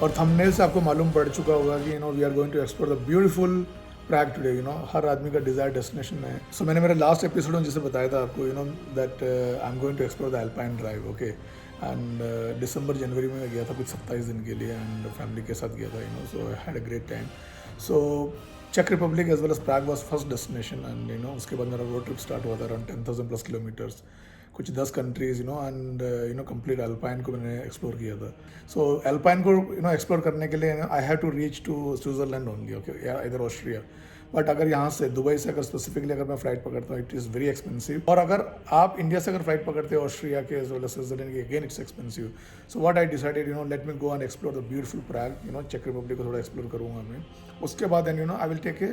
और थंबनेल से आपको मालूम पड़ चुका होगा कि we are going to explore the beautiful Prague today. हर आदमी का डिज़ायर डेस्टिनेशन है। सो मैंने मेरे लास्ट एपिसोड में जिसे बताया था आपको that I am going to explore the Alpine drive. Okay, and दिसंबर जनवरी में गया था कुछ 27 दिन के लिए एंड फैमिली के साथ गया था। So I had a great time. So चेक Republic as well as Prague was first destination and उसके बाद मेरा रोड ट्रिप स्टार्ट हुआ था अराउंड 10,000 प्लस किलोमीटर्स, कुछ 10 कंट्रीज एंड कंप्लीट अल्पाइन को मैंने एक्सप्लोर किया था। सो अल्पाइन को एक्सप्लोर करने के लिए I have to reach to Switzerland only, okay, या इधर ऑस्ट्रिया। बट अगर यहाँ से दुबई से अगर स्पेसिफिकली अगर मैं फ्लाइट पकड़ता हूँ इट इज़ वेरी एक्सपेंसिव। और अगर आप इंडिया से अगर फ्लाइट पकड़ते हो ऑस्ट्रिया के एज वेल एज स्विट्जरलैंड के, again it's expensive. So what I decided let me go and explore the beautiful Prague. चेक रिपब्लिक को थोड़ा एक्सप्लोर करूँगा मैं। उसके बाद and I will take a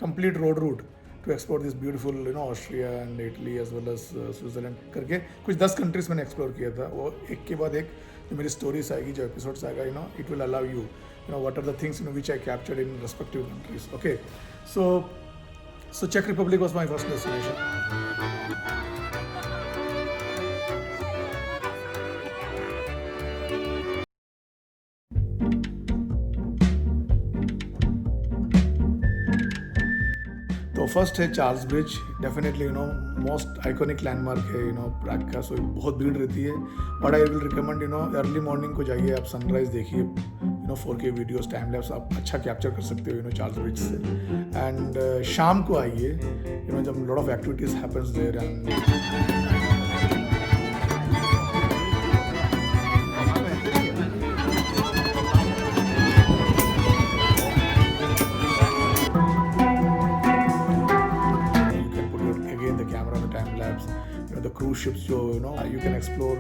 complete road route to explore this beautiful Austria and Italy as well as Switzerland करके कुछ 10 countries मैंने एक्सप्लोर किया था। वो एक के बाद एक जो मेरी स्टोरीज आएगी, जो एपिसोड्स आएगा, it will allow you what are the things which I captured in respective countries. Okay, so Czech Republic was my first destination. तो फर्स्ट है Charles bridge, definitely most iconic landmark है प्राग का। सो बहुत भीड़ रहती है, but I will recommend early morning को जाइए, आप सनराइज देखिए, 4K वीडियोस टाइम लैप्स आप अच्छा कैप्चर कर सकते हो चार्ल्स ब्रिज से। एंड शाम को आइए, जब lot of activities happens there and the cruise ships, so you can explore.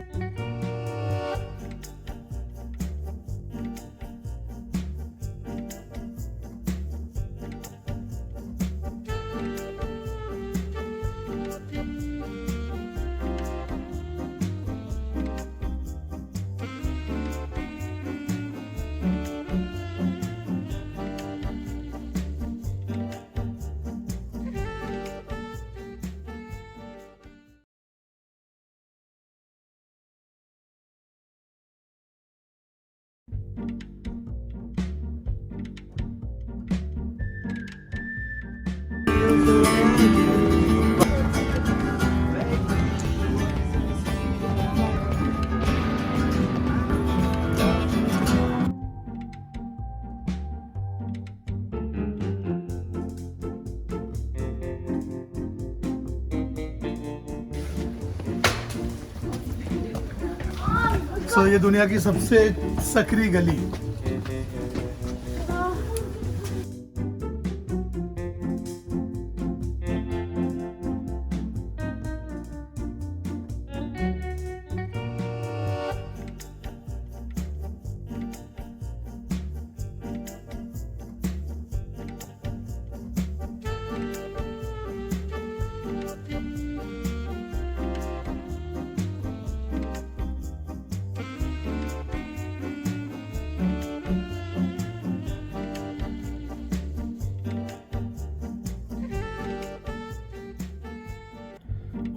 So, ये दुनिया की सबसे सकरी गली।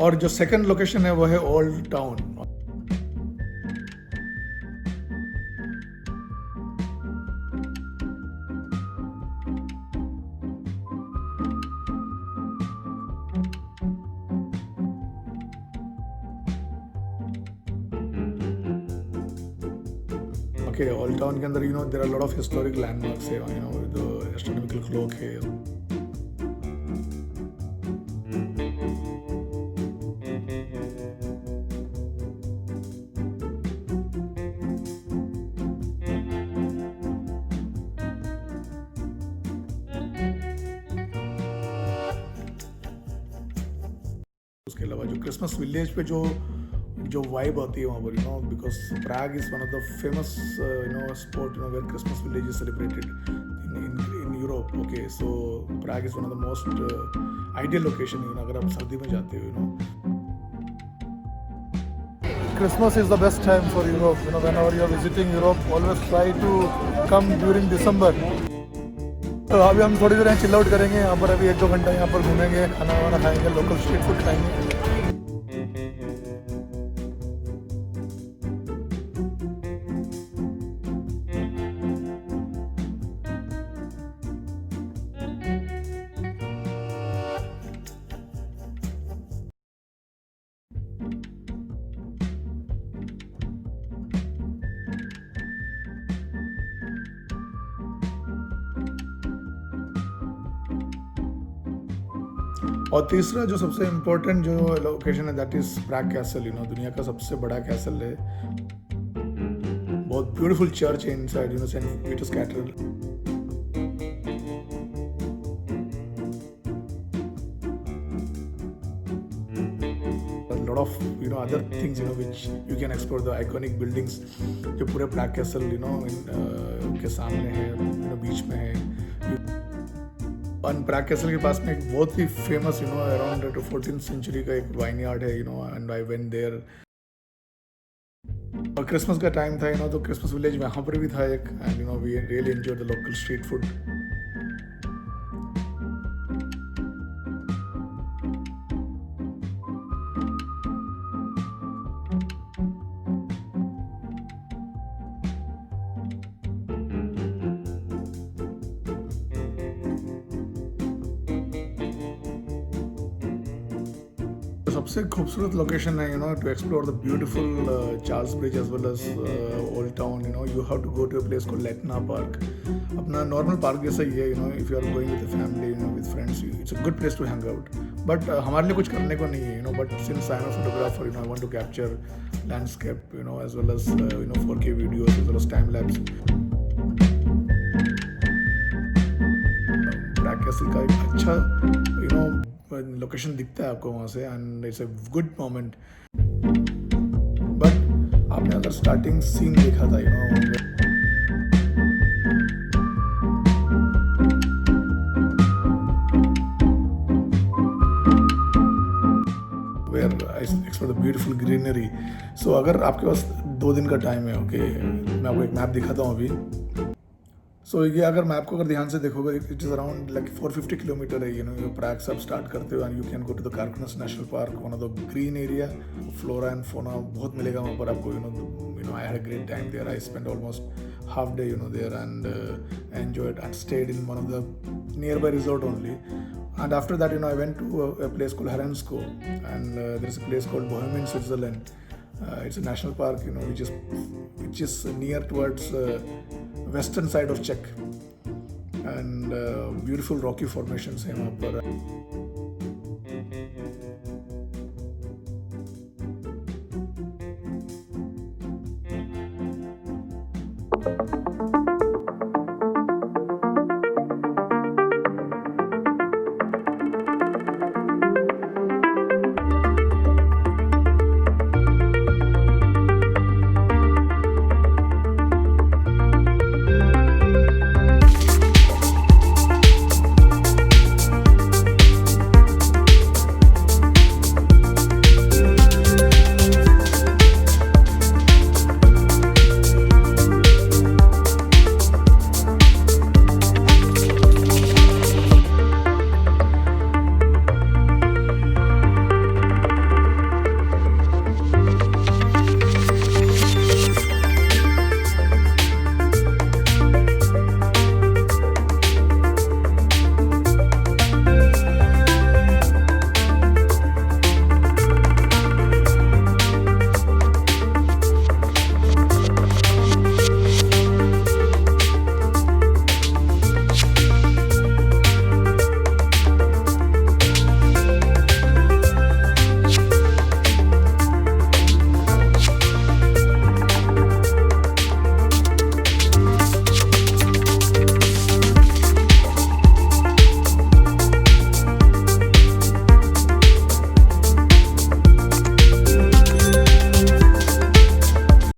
और जो सेकंड लोकेशन है वो है old town. Okay, old town के अंदर there are lot of historic landmarks है, जो एस्ट्रोनॉमिकल क्लॉक है। उसके अलावा जो क्रिसमस विलेज पे जो वाइब आती है वहाँ पर, because Prague is one of the famous spot where Christmas village is celebrated in Europe. Okay, so Prague is one of the most ideal location अगर आप सर्दी में जाते हो। Christmas is the best time for Europe. Whenever you are visiting Europe, always try to come during December. तो अभी हम थोड़ी देर यहाँ चिल आउट करेंगे, यहाँ पर अभी 1-2 घंटा यहाँ पर घूमेंगे, खाना वाना खाएंगे, लोकल स्ट्रीट फूड खाएंगे। और तीसरा जो सबसे इम्पोर्टेंट जो लोकेशन है दैट इज़ प्रैग कैसल, दुनिया का सबसे बड़ा कैसल है, बहुत ब्यूटीफुल चर्च है inside, Saint Peter's cathedral. Lot of other things which you can explore, the iconic buildings जो पूरे प्रैग कैसल के सामने है, बीच में है। और प्रैग कैसल के पास में एक बहुत ही फेमस अराउंड 14th सेंचुरी का एक वाइन यार्ड है, एंड आई वेंट देयर। और क्रिसमस का टाइम था, तो क्रिसमस विलेज वहाँ पर भी था एक, and we really enjoy the local street food. सबसे खूबसूरत लोकेशन है to explore the beautiful Charles bridge as well as old town. You have to go to a place called Letna park. अपना normal park जैसा ही है, if you are going with family with friends, it's a good place to hang out. But हमारे लिए कुछ करने को नहीं है, but since I am a photographer, I want to capture landscape as well as 4K videos as well as time lapse. Prague castle का एक अच्छा लोकेशन दिखता है आपको वहाँ से, and it's a good moment. But आपने अगर स्टार्टिंग सीन देखा था where I explore the beautiful greenery. So अगर आपके पास 2 दिन का टाइम है, ओके, मैं आपको एक मैप दिखाता हूँ अभी। सो ये अगर मैप को अगर ध्यान से देखोगे, it is around like 450 kilometre है, प्रैग से आप स्टार्ट करते हो, and you can go to the Krkonose National Park, one of the green area. Flora and fauna बहुत मिलेगा वहाँ पर आपको। I had a great time there. I spend almost half day there, and enjoyed and stayed in one of the nearby resort only. And after that, I went to a place called Haransko, and there's a place called Bohemian Switzerland. It's a national park, which is near towards western side of Czech, and beautiful rocky formations हैं वहाँ पर।